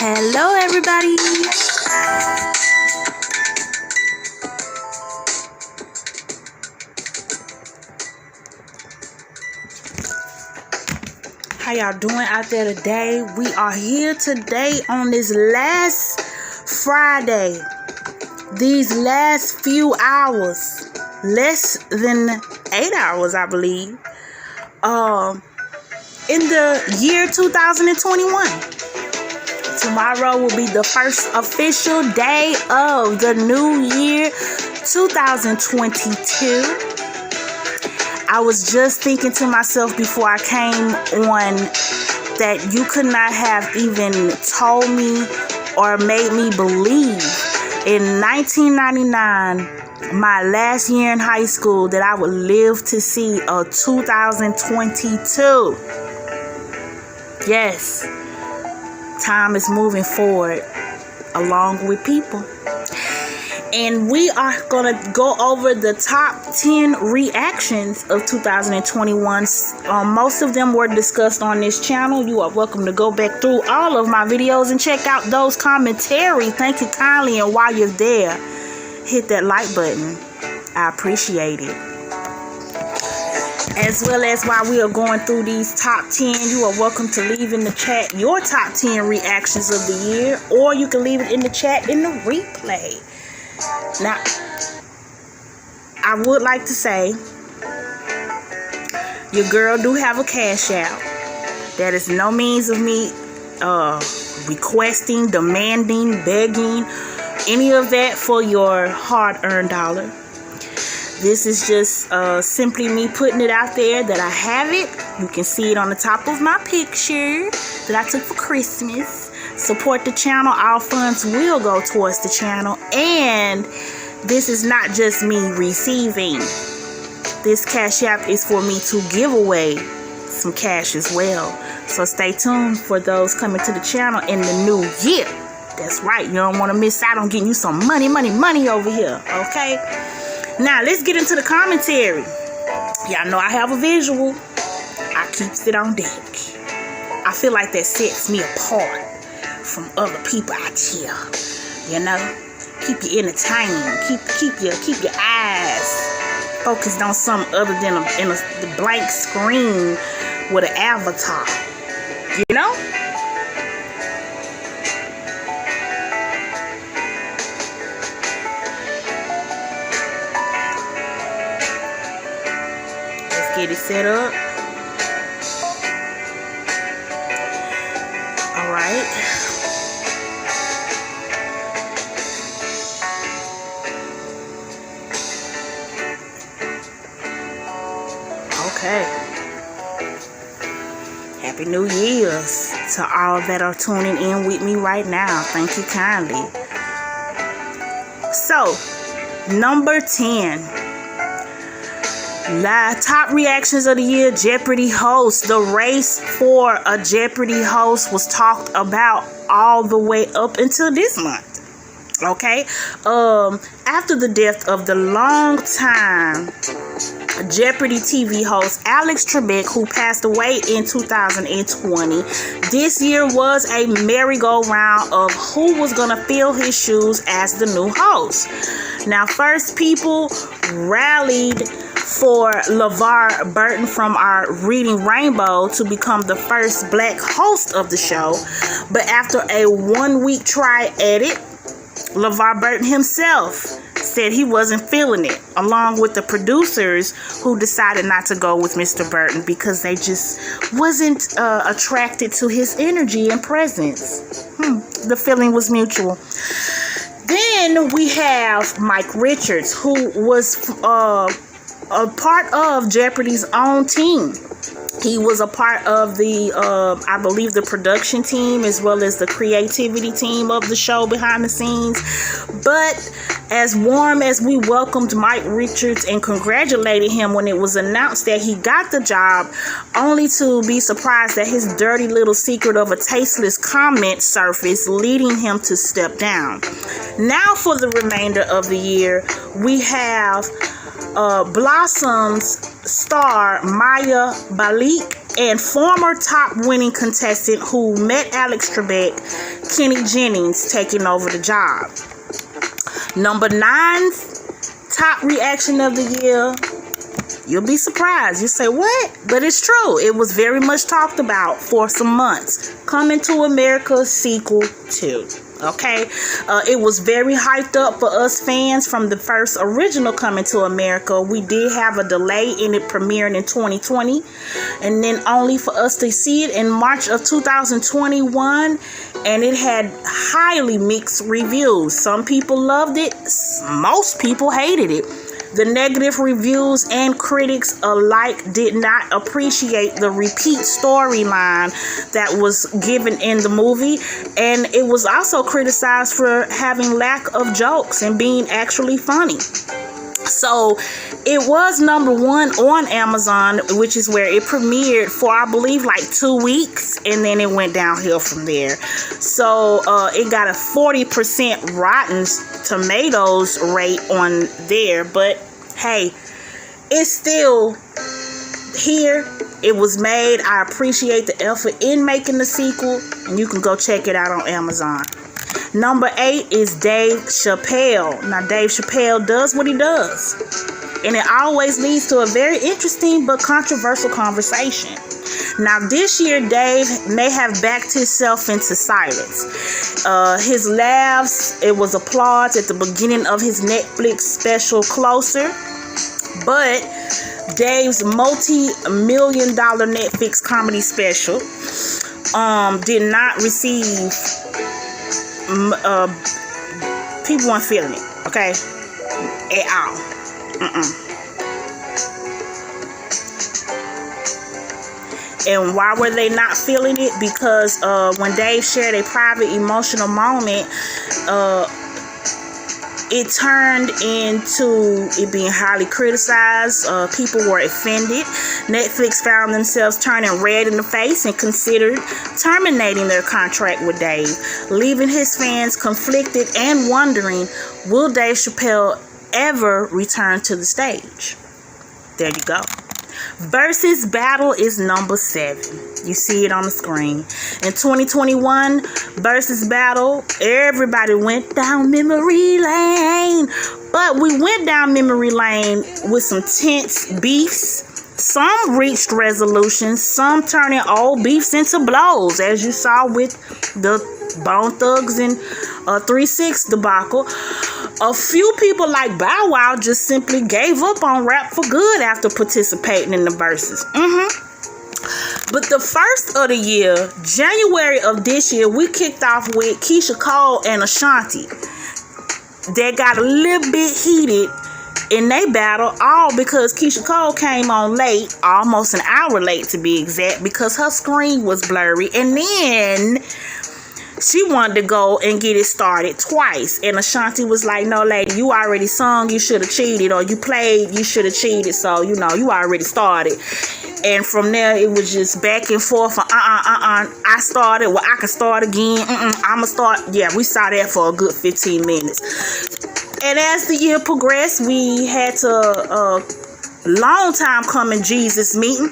Hello, everybody. How y'all doing out there today? We are here today on this last Friday. These last few hours, less than 8 hours, I believe, in the year 2021. Tomorrow will be the first official day of the new year 2022. I was just thinking to myself before I came on that you could not have even told me or made me believe in 1999, my last year in high school, that I would live to see a 2022. Yes. Time is moving forward along with people. And we are going to go over the top 10 reactions of 2021. Most of them were discussed on this channel. You are welcome to go back through all of my videos and check out those commentaries. Thank you kindly. And while you're there, hit that like button. I appreciate it. As well as while we are going through these top 10, you are welcome to leave in the chat your top 10 reactions of the year, or you can leave it in the chat in the replay. Now, I would like to say, your girl do have a cash out. That is no means of me requesting, demanding, begging, any of that for your hard-earned dollar. This is just simply me putting it out there that I have it. You can see it on the top of my picture that I took for Christmas. Support the channel. All funds will go towards the channel. And this is not just me receiving. This cash app is for me to give away some cash as well. So stay tuned for those coming to the channel in the new year. That's right. You don't want to miss out on getting you some money over here. Okay? Now, let's get into the commentary. Y'all know I have a visual. I keeps it on deck. I feel like that sets me apart from other people out here. You know? Keep you entertained. Keep your eyes focused on something other than the blank screen with an avatar. You know? Get it set up. All right. Okay. Happy New Year's to all that are tuning in with me right now. Thank you kindly. So, number 10. Top reactions of the year, Jeopardy host. The race for a Jeopardy host was talked about all the way up until this month. Okay? After the death of the long-time Jeopardy TV host Alex Trebek, who passed away in 2020. This year was a merry-go-round of who was going to fill his shoes as the new host. Now, first, people rallied for LeVar Burton from our Reading Rainbow to become the first black host of the show. But after a 1-week try at it, LeVar Burton himself said he wasn't feeling it, along with the producers who decided not to go with Mr. Burton because they just wasn't attracted to his energy and presence. The feeling was mutual. Then we have Mike Richards, who was a part of Jeopardy's own team. He was a part of the, I believe, the production team as well as the creativity team of the show behind the scenes. But as warm as we welcomed Mike Richards and congratulated him when it was announced that he got the job, only to be surprised that his dirty little secret of a tasteless comment surfaced, leading him to step down. Now for the remainder of the year, we have Blossom's star Maya Balik and former top winning contestant who met Alex Trebek, Kenny Jennings, taking over the job. Number 9 top reaction of the year. You'll be surprised. You say, what? But it's true. It was very much talked about for some months. Coming to America sequel 2. Okay, it was very hyped up for us fans from the first original Coming to America. We did have a delay in it premiering in 2020, and then only for us to see it in March of 2021, and it had highly mixed reviews. Some people loved it, most people hated it. The negative reviews and critics alike did not appreciate the repeat storyline that was given in the movie, and it was also criticized for having lack of jokes and being actually funny. So it was number 1 on Amazon, which is where it premiered for, I believe, like 2 weeks, and then it went downhill from there. So it got a 40% Rotten Tomatoes rate on there, but hey, it's still here. It was made. I appreciate the effort in making the sequel, and you can go check it out on Amazon. Number 8 is Dave Chappelle. Now, Dave Chappelle does what he does, and it always leads to a very interesting but controversial conversation. Now, this year, Dave may have backed himself into silence. His laughs, it was applause at the beginning of his Netflix special Closer, but Dave's multi-million-dollar Netflix comedy special did not receive, people weren't feeling it, okay, at all. And why were they not feeling it? Because when Dave shared a private emotional moment, it turned into it being highly criticized. People were offended. Netflix found themselves turning red in the face and considered terminating their contract with Dave, leaving his fans conflicted and wondering, will Dave Chappelle ever return to the stage? There you go. Versus Battle is number 7. You see it on the screen. In 2021, Versus Battle, everybody went down memory lane. But we went down memory lane with some tense beefs. Some reached resolutions, some turning old beefs into blows, as you saw with the Bone Thugs and 3-6 debacle. A few people like Bow Wow just simply gave up on rap for good after participating in the verses. But the first of the year, January of this year, we kicked off with Keyshia Cole and Ashanti. They got a little bit heated in their battle, all because Keyshia Cole came on late, almost an hour late to be exact, because her screen was blurry, and then she wanted to go and get it started twice, and Ashanti was like, no lady, you already sung, you should have cheated, or you played, you should have cheated, so you know, you already started. And from there it was just back and forth. I started, well, I can start again. I'ma start. Yeah, we saw that for a good 15 minutes. And as the year progressed, we had to long time coming Jesus meeting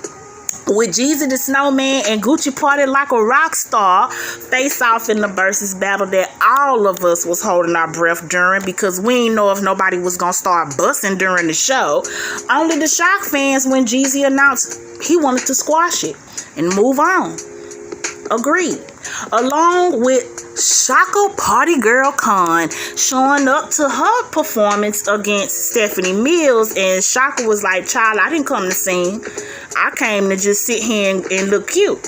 with Jesus the Snowman and Gucci Party Like a Rock Star face off in the versus battle that all of us was holding our breath during, because we didn't know if nobody was gonna start busting during the show. Only the shock fans when Jeezy announced he wanted to squash it and move on. Agreed. Along with Shaka Party Girl Khan showing up to her performance against Stephanie Mills, and Shaka was like, child, I didn't come to sing. I came to just sit here and look cute.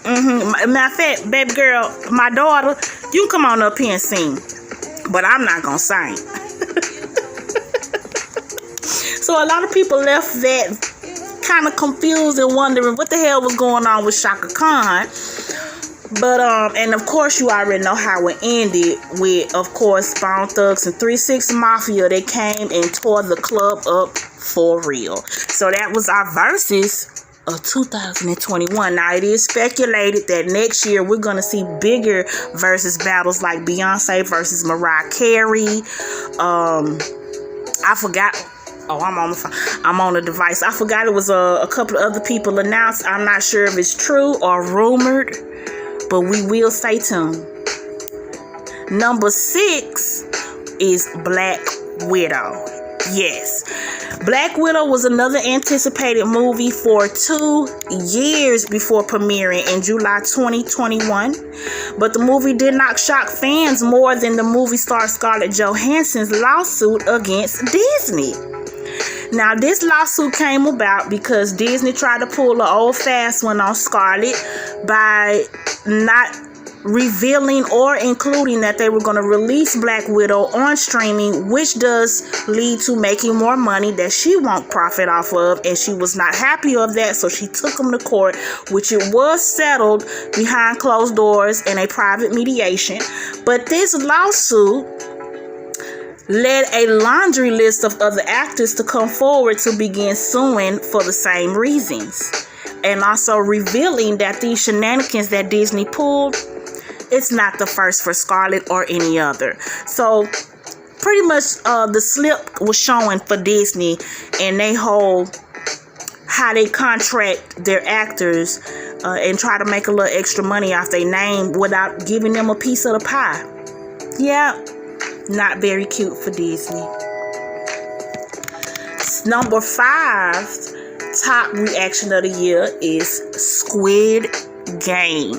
Matter of fact, baby girl, my daughter, you can come on up here and sing, but I'm not gonna sing. So a lot of people left that kind of confused and wondering what the hell was going on with Shaka Khan. But and of course you already know how it ended with, of course, Bone Thugs and 3 6 Mafia. They came and tore the club up for real. So that was our versus of 2021. Now it is speculated that next year we're gonna see bigger versus battles like Beyonce versus Mariah Carey. I forgot. Oh, I'm on the phone. I'm on the device. I forgot it was a couple of other people announced. I'm not sure if it's true or rumored, but we will stay tuned. Number 6 is Black Widow. Yes. Black Widow was another anticipated movie for 2 years before premiering in July 2021. But the movie did not shock fans more than the movie star Scarlett Johansson's lawsuit against Disney. Now, this lawsuit came about because Disney tried to pull an old fast one on Scarlett by not revealing or including that they were going to release Black Widow on streaming, which does lead to making more money that she won't profit off of, and she was not happy of that, so she took them to court, which it was settled behind closed doors in a private mediation. But this lawsuit led a laundry list of other actors to come forward to begin suing for the same reasons, and also revealing that these shenanigans that Disney pulled, it's not the first for Scarlett or any other. So pretty much the slip was showing for Disney and they whole how they contract their actors and try to make a little extra money off their name without giving them a piece of the pie. Yeah, not very cute for Disney. Number 5 top reaction of the year is Squid Game.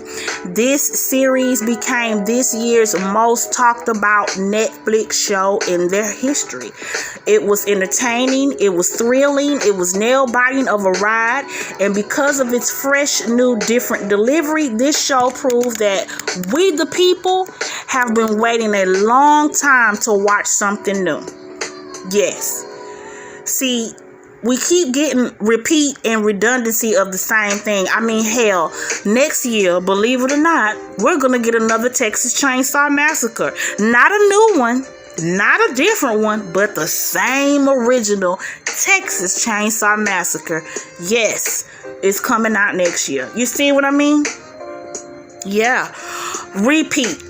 This series became this year's most talked about Netflix show in their history. It was entertaining, it was thrilling, it was nail-biting of a ride, and because of its fresh, new, different delivery, this show proved that we the people have been waiting a long time to watch something new. Yes. See, we keep getting repeat and redundancy of the same thing. I mean, hell, next year, believe it or not, we're going to get another Texas Chainsaw Massacre. Not a new one, not a different one, but the same original Texas Chainsaw Massacre. Yes, it's coming out next year. You see what I mean? Yeah. Repeat.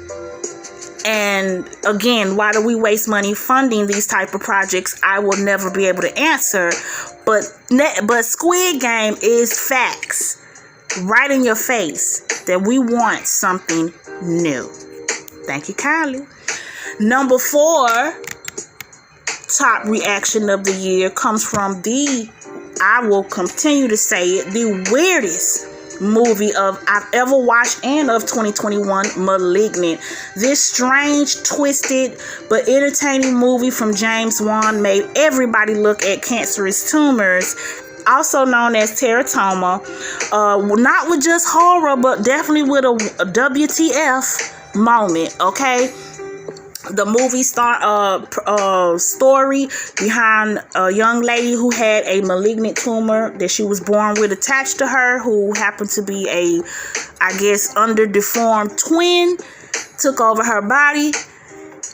And again, why do we waste money funding these type of projects? I will never be able to answer. But Squid Game is facts right in your face that we want something new. Thank you kindly. Number 4 top reaction of the year comes from I will continue to say it, the weirdest movie I've ever watched and of 2021, Malignant. This strange, twisted, but entertaining movie from James Wan made everybody look at cancerous tumors, also known as teratoma, not with just horror, but definitely with a WTF moment, okay? The movie story behind a young lady who had a malignant tumor that she was born with attached to her, who happened to be a, I guess, underdeformed twin, took over her body,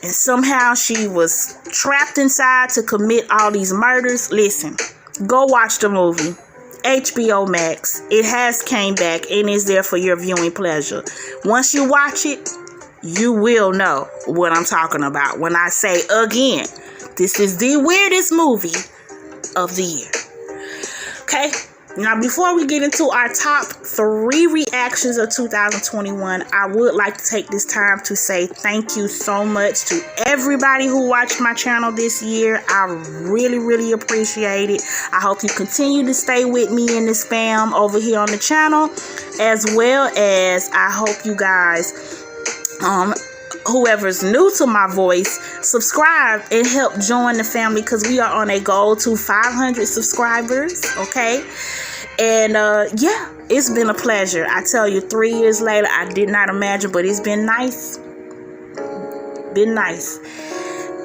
and somehow she was trapped inside to commit all these murders. Listen, go watch the movie. HBO Max. It has came back and is there for your viewing pleasure. Once you watch it, you will know what I'm talking about when I say again, this is the weirdest movie of the year. Okay? Now, before we get into our top 3 reactions of 2021, I would like to take this time to say thank you so much to everybody who watched my channel this year. I really, really appreciate it. I hope you continue to stay with me in this fam over here on the channel, as well as I hope you guys, whoever's new to my voice, subscribe and help join the family, because we are on a goal to 500 subscribers. Okay, and yeah, it's been a pleasure. I tell you, 3 years later, I did not imagine, but it's been nice.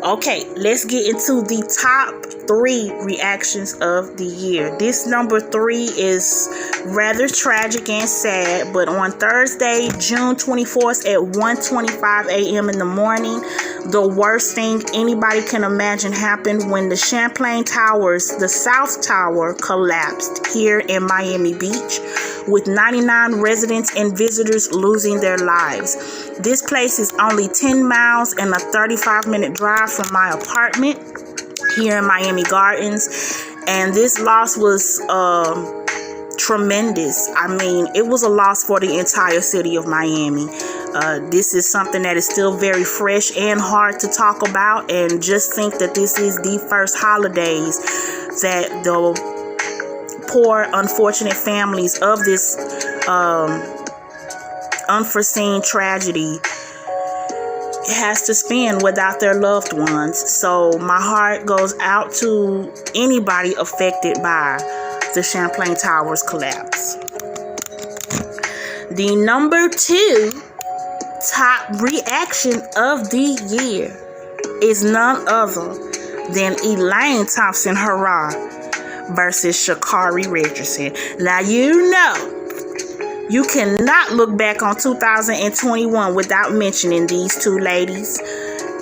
Okay, let's get into the top 3 reactions of the year. This number 3 is rather tragic and sad, but on Thursday, June 24th at 1:25 a.m. in the morning, the worst thing anybody can imagine happened when the Champlain Towers, the South Tower, collapsed here in Miami Beach, with 99 residents and visitors losing their lives. This place is only 10 miles and a 35-minute drive from my apartment here in Miami Gardens, and this loss was tremendous. I mean, it was a loss for the entire city of Miami. This is something that is still very fresh and hard to talk about, and just think that this is the first holidays that the poor, unfortunate families of this unforeseen tragedy has to spend without their loved ones. So my heart goes out to anybody affected by the Champlain Towers collapse. The number 2 top reaction of the year is none other than Elaine Thompson-Herah versus Sha'Carri Richardson. Now, you know, you cannot look back on 2021 without mentioning these two ladies.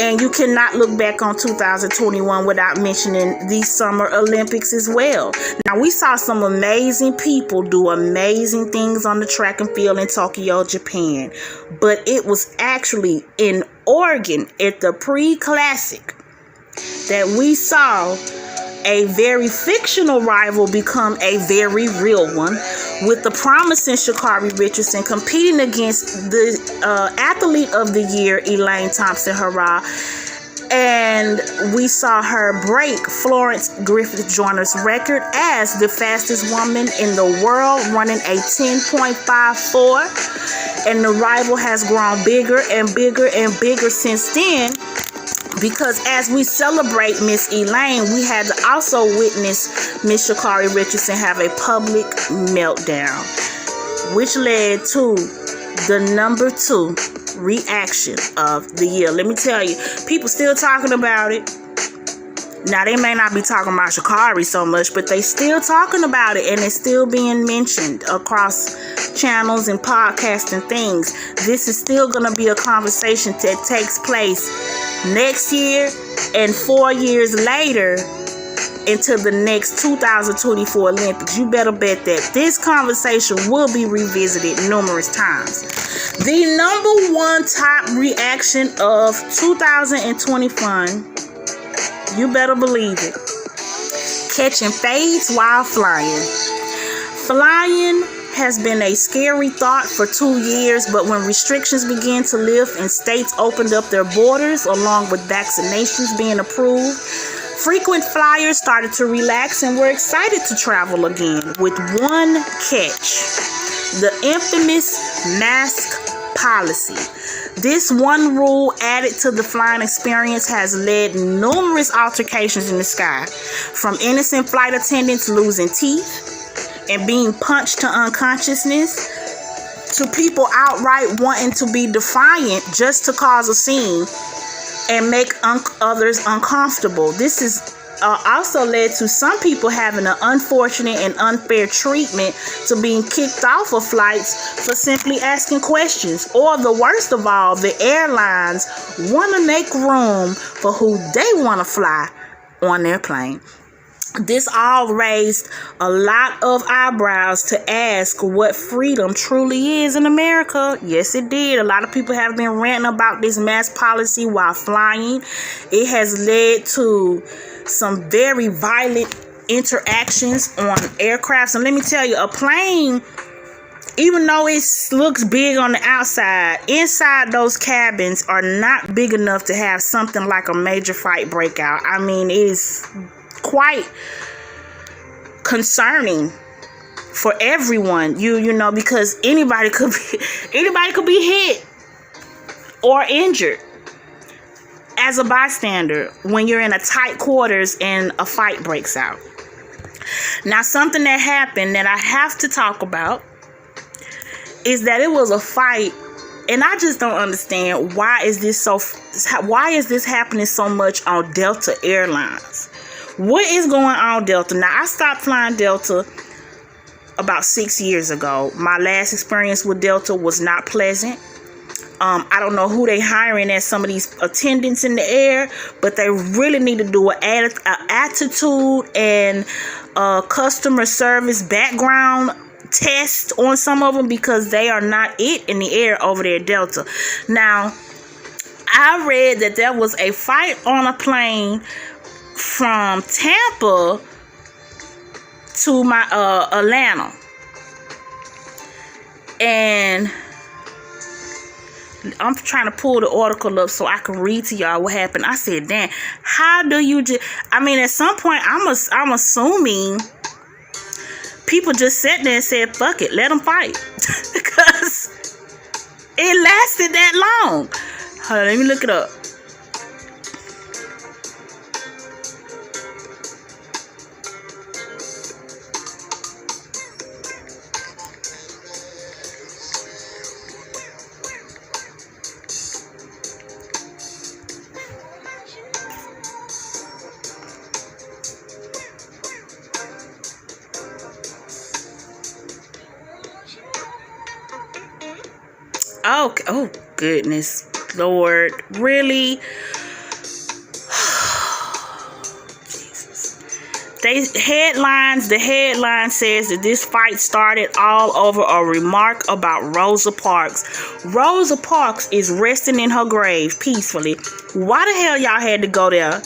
And you cannot look back on 2021 without mentioning the Summer Olympics as well. Now, we saw some amazing people do amazing things on the track and field in Tokyo, Japan. But it was actually in Oregon at the pre-classic that we saw a very fictional rival become a very real one, with the promising Sha'Carri Richardson competing against the athlete of the year, Elaine Thompson-Herah. And we saw her break Florence Griffith Joyner's record as the fastest woman in the world, running a 10.54. And the rival has grown bigger and bigger and bigger since then, because as we celebrate Miss Elaine, we had to also witness Miss Sha'Carri Richardson have a public meltdown, which led to the number 2 reaction of the year. Let me tell you, people still talking about it. Now, they may not be talking about Sha'Carri so much, but they still talking about it, and it's still being mentioned across channels and podcasts and things. This is still going to be a conversation that takes place next year and 4 years later into the next 2024 Olympics. You better bet that this conversation will be revisited numerous times. The number 1 top reaction of 2021, you better believe it, catching fades while flying. Flying has been a scary thought for 2 years, but when restrictions began to lift and states opened up their borders along with vaccinations being approved, frequent flyers started to relax and were excited to travel again, with one catch: the infamous mask policy. This one rule added to the flying experience has led numerous altercations in the sky, from innocent flight attendants losing teeth and being punched to unconsciousness, to people outright wanting to be defiant just to cause a scene and make others uncomfortable. This is also led to some people having an unfortunate and unfair treatment to being kicked off of flights for simply asking questions. Or the worst of all, the airlines want to make room for who they want to fly on their plane. This all raised a lot of eyebrows to ask what freedom truly is in America. Yes, it did. A lot of people have been ranting about this mask policy while flying. It has led to some very violent interactions on aircrafts. And let me tell you, a plane, even though it looks big on the outside, inside those cabins are not big enough to have something like a major fight breakout. I mean, it is quite concerning for everyone, you know, because anybody could be hit or injured as a bystander when you're in a tight quarters and a fight breaks out. Now, something that happened that I have to talk about is that it was a fight, and I just don't understand why is this happening so much on Delta Airlines. What is going on, Delta? Now, I stopped flying Delta about 6 years ago. My last experience with Delta was not pleasant. I don't know who they hiring as some of these attendants in the air, but they really need to do an attitude and customer service background test on some of them, because they are not it in the air over there at Delta. Now, I read that there was a fight on a plane from Tampa to my Atlanta, and I'm trying to pull the article up so I can read to y'all what happened. I said, damn, how do you just, I mean, at some point I'm assuming people just sat there and said, fuck it, let them fight. Because it lasted that long. Hold on, let me look it up. Oh, goodness, Lord, really? Jesus. The headline says that this fight started all over a remark about Rosa Parks. Rosa Parks is resting in her grave peacefully. Why the hell y'all had to go there?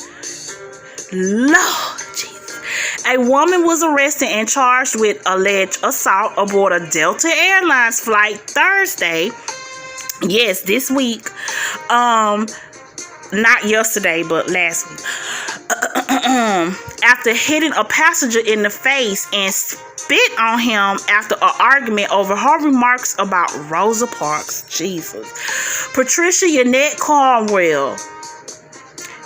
Lord Jesus. A woman was arrested and charged with alleged assault aboard a Delta Airlines flight Thursday. Yes, this week. Not yesterday, but last week. After hitting a passenger in the face and spit on him after an argument over her remarks about Rosa Parks. Jesus. Patricia Yannette Cornwell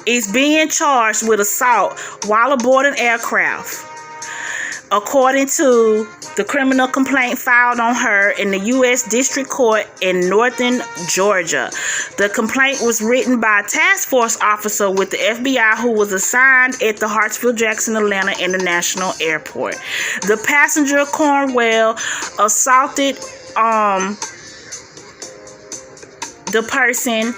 is being charged with assault while aboard an aircraft, according to the criminal complaint filed on her in the U.S. District Court in Northern Georgia. The complaint was written by a task force officer with the FBI who was assigned at the Hartsfield-Jackson Atlanta International Airport. The passenger, Cornwell, assaulted the person,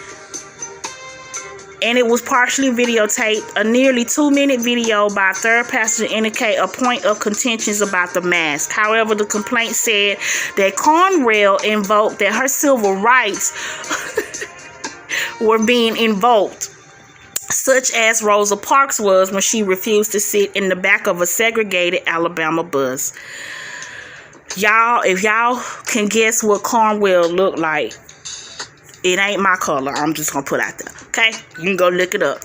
and it was partially videotaped. A nearly 2-minute video by a third passenger indicate a point of contention about the mask. However, the complaint said that Cornwell invoked that her civil rights were being invoked, such as Rosa Parks was when she refused to sit in the back of a segregated Alabama bus. Y'all, if y'all can guess what Cornwell looked like, it ain't my color. I'm just going to put out there. Okay? You can go look it up.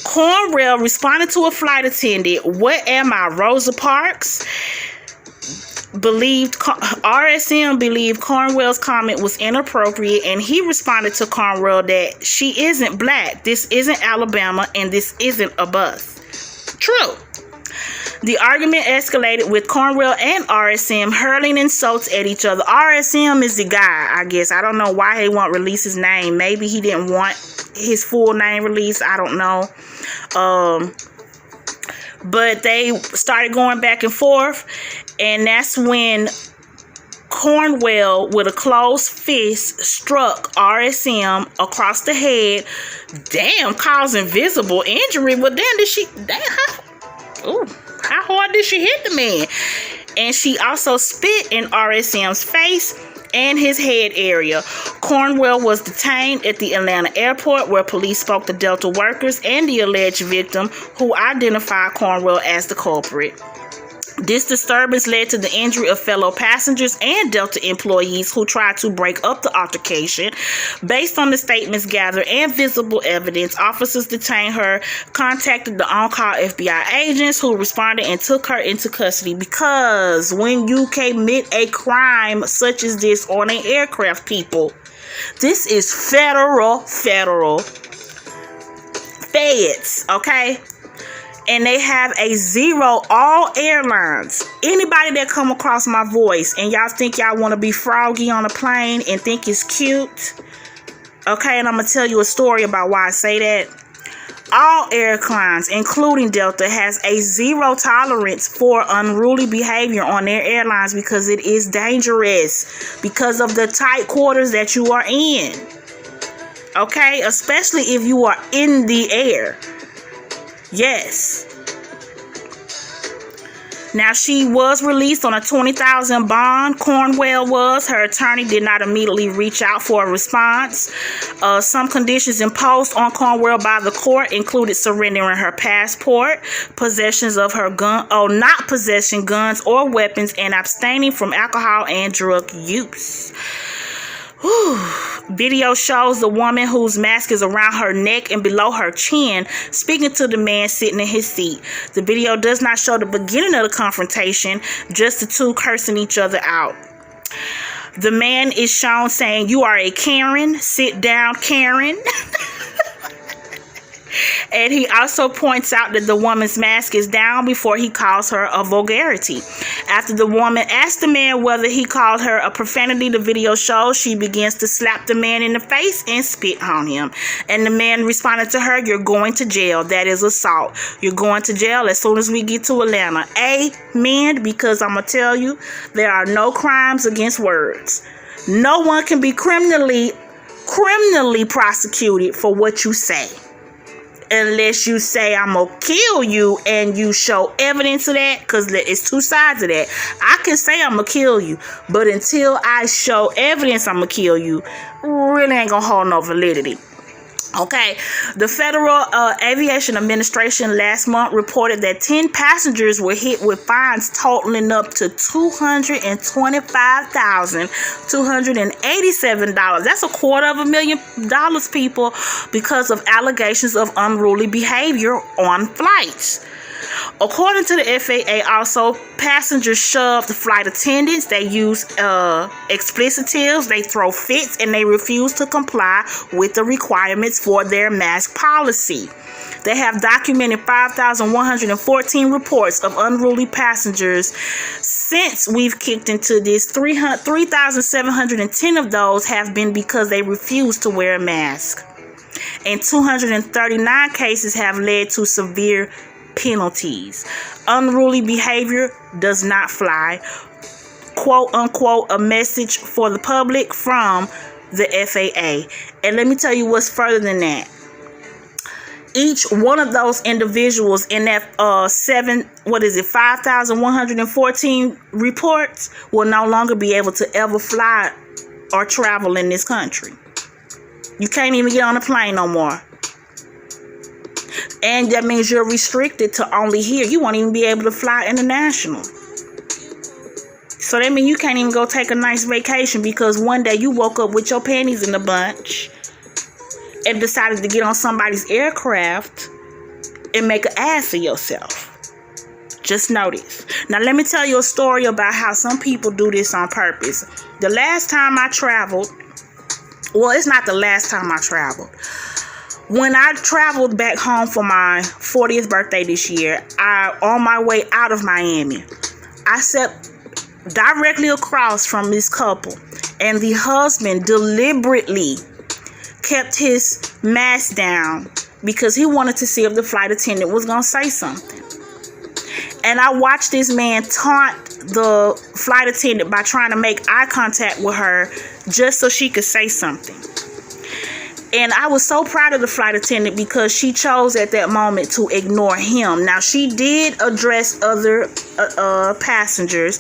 Cornwell responded to a flight attendant, "What am I, Rosa Parks?" RSM believed Cornwell's comment was inappropriate, and he responded to Cornwell that she isn't black, this isn't Alabama, and this isn't a bus. True. The argument escalated with Cornwell and RSM hurling insults at each other. RSM is the guy, I guess. I don't know why he won't release his name. Maybe he didn't want his full name released. I don't know. But they started going back and forth, and that's when Cornwell, with a closed fist, struck RSM across the head, causing visible injury. But then how hard did she hit the man? And she also spit in RSM's face, and his head area. Cornwell was detained at the Atlanta airport, where police spoke to Delta workers and the alleged victim, who identified Cornwell as the culprit. This disturbance led to the injury of fellow passengers and Delta employees who tried to break up the altercation. Based on the statements gathered and visible evidence, officers detained her, contacted the on-call FBI agents who responded and took her into custody, because when you commit a crime such as this on an aircraft, people, this is federal feds, okay? And they have a zero, all airlines. Anybody that come across my voice and y'all think y'all want to be froggy on a plane and think it's cute, okay, and I'm going to tell you a story about why I say that. All airlines, including Delta, has a zero tolerance for unruly behavior on their airlines, because it is dangerous because of the tight quarters that you are in, okay, especially if you are in the air. Yes. Now, she was released on a $20,000 bond. Cornwell was. Her attorney did not immediately reach out for a response. Some conditions imposed on Cornwell by the court included surrendering her passport, possessions of her gun, not possessing guns or weapons, and abstaining from alcohol and drug use. Video shows the woman whose mask is around her neck and below her chin speaking to the man sitting in his seat. The video does not show the beginning of the confrontation, just the two cursing each other out. The man is shown saying, "You are a Karen. Sit down, Karen." And he also points out that the woman's mask is down before he calls her a vulgarity. After the woman asked the man whether he called her a profanity, the video shows she begins to slap the man in the face and spit on him. And the man responded to her, "You're going to jail. That is assault. You're going to jail as soon as we get to Atlanta." Amen, because I'm going to tell you, there are no crimes against words. No one can be criminally prosecuted for what you say, unless you say, "I'm gonna kill you," and you show evidence of that, because it's two sides of that. I can say I'm gonna kill you, but until I show evidence I'm gonna kill you, really ain't gonna hold no validity. Okay, the Federal Aviation Administration last month reported that 10 passengers were hit with fines totaling up to $225,287. That's $250,000, people, because of allegations of unruly behavior on flights. According to the FAA, also, passengers shoved the flight attendants. They use explicitives, they throw fits, and they refuse to comply with the requirements for their mask policy. They have documented 5,114 reports of unruly passengers since we've kicked into this. 3,710 of those have been because they refuse to wear a mask. And 239 cases have led to severe penalties. Unruly behavior does not fly. Quote unquote, a message for the public from the FAA. And let me tell you what's further than that. Each one of those individuals in that 5,114 reports will no longer be able to ever fly or travel in this country. You can't even get on a plane no more. And that means you're restricted to only here. You won't even be able to fly international. So that means you can't even go take a nice vacation because one day you woke up with your panties in a bunch and decided to get on somebody's aircraft and make an ass of yourself. Just know this. Now let me tell you a story about how some people do this on purpose. The last time I traveled, well, it's not the last time I traveled. When I traveled back home for my 40th birthday this year, on my way out of Miami, I sat directly across from this couple, and the husband deliberately kept his mask down because he wanted to see if the flight attendant was going to say something. And I watched this man taunt the flight attendant by trying to make eye contact with her just so she could say something. And I was so proud of the flight attendant because she chose at that moment to ignore him. Now, she did address other passengers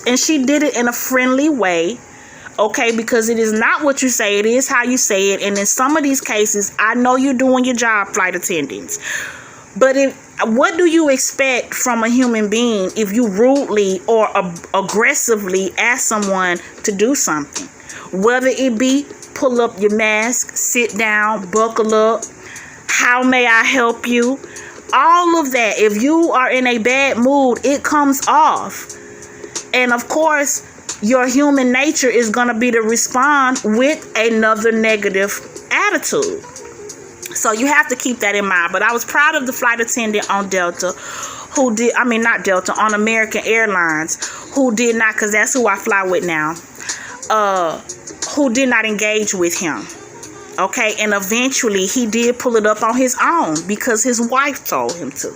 and she did it in a friendly way. Okay, because it is not what you say, it is how you say it. And in some of these cases, I know you're doing your job, flight attendants. But what do you expect from a human being if you rudely or aggressively ask someone to do something? Whether it be pull up your mask, sit down, buckle up, how may I help you? All of that. If you are in a bad mood, it comes off. And of course, your human nature is going to be to respond with another negative attitude. So you have to keep that in mind. But I was proud of the flight attendant on Delta on American Airlines, who did not, because that's who I fly with now, who did not engage with him. Okay, and eventually he did pull it up on his own because his wife told him to.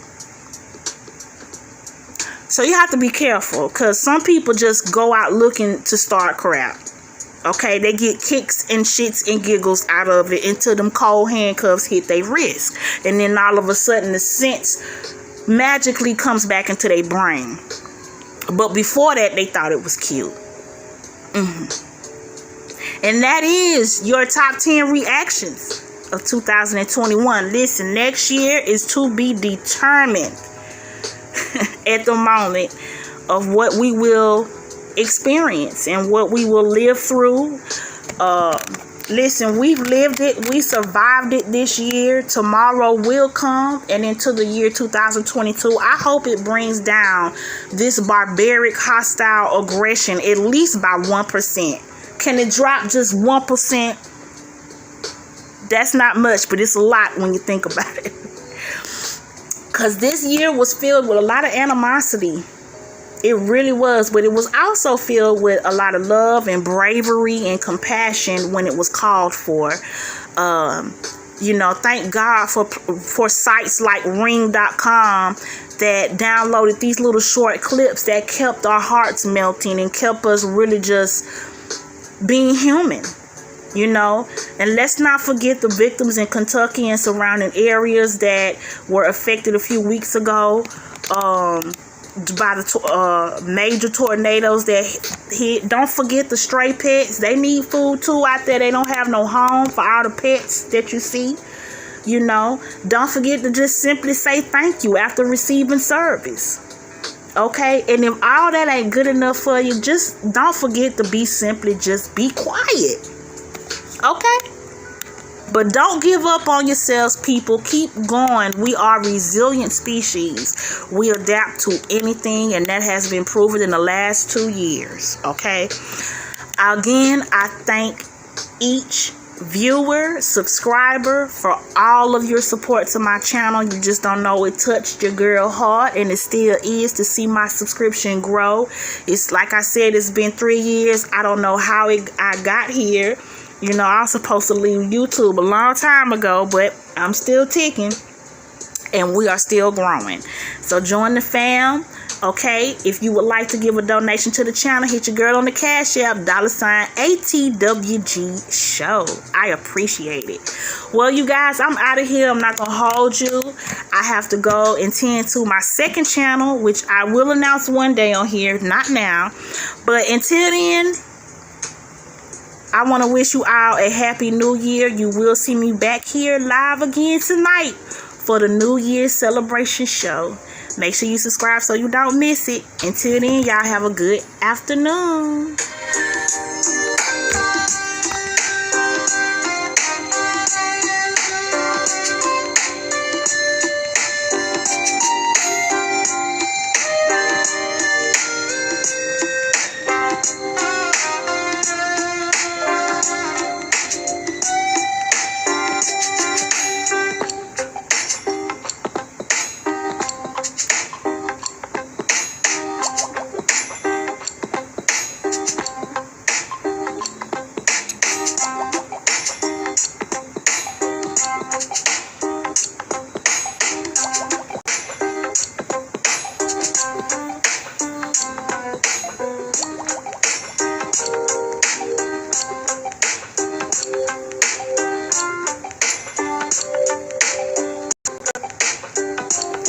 So you have to be careful, because some people just go out looking to start crap. Okay, they get kicks and shits and giggles out of it until them cold handcuffs hit their wrist. And then all of a sudden the sense magically comes back into their brain. But before that, they thought it was cute. And that is your top 10 reactions of 2021. Listen, next year is to be determined at the moment of what we will experience and what we will live through. Listen, we've lived it, we survived it this year. Tomorrow will come, and into the year 2022, I hope it brings down this barbaric, hostile aggression at least by 1%. Can it drop just 1%? That's not much, but it's a lot when you think about it. Because this year was filled with a lot of animosity. It really was. But it was also filled with a lot of love and bravery and compassion when it was called for. Thank God for sites like Ring.com that downloaded these little short clips that kept our hearts melting and kept us really just being human. And let's not forget the victims in Kentucky and surrounding areas that were affected a few weeks ago by the major tornadoes that hit. Don't forget the stray pets. They need food too out there. They don't have no home for all the pets that you see. Don't forget to just simply say thank you after receiving service. Okay, and if all that ain't good enough for you, just don't forget to just be quiet. Okay? But don't give up on yourselves, people. Keep going. We are resilient species. We adapt to anything, and that has been proven in the last 2 years. Okay? Again, I thank each viewer, subscriber for all of your support to my channel. You just don't know, it touched your girl heart, and it still is, to see my subscription grow. It's like I said, it's been 3 years. I don't know how I got here. I was supposed to leave YouTube a long time ago, but I'm still ticking, and we are still growing. So join the fam. Okay, if you would like to give a donation to the channel, hit your girl on the Cash App, $ATWG show. I appreciate it. Well, you guys, I'm out of here. I'm not going to hold you. I have to go and tend to my second channel, which I will announce one day on here, not now. But until then, I want to wish you all a happy new year. You will see me back here live again tonight for the New Year's celebration show. Make sure you subscribe so you don't miss it. Until then, y'all have a good afternoon.